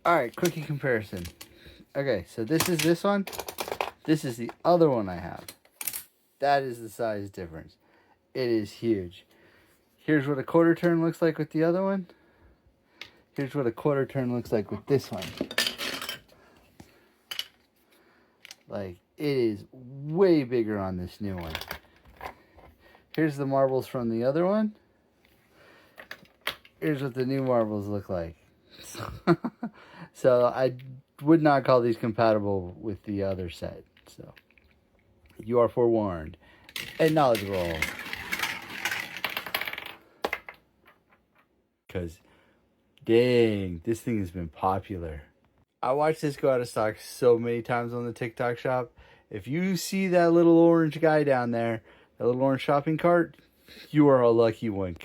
Alright, quickie comparison. Okay, so this is this one. This is the other one I have. That is the size difference. It is huge. Here's what a quarter turn looks like with the other one. Here's what a quarter turn looks like with this one. Like, it is way bigger on this new one. Here's the marbles from the other one. Here's what the new marbles look like. So I would not call these compatible with the other set. So you are forewarned and knowledgeable. Because, dang, this thing has been popular. I watched this go out of stock so many times on the TikTok shop. If you see that little orange guy down there, that little orange shopping cart, you are a lucky one.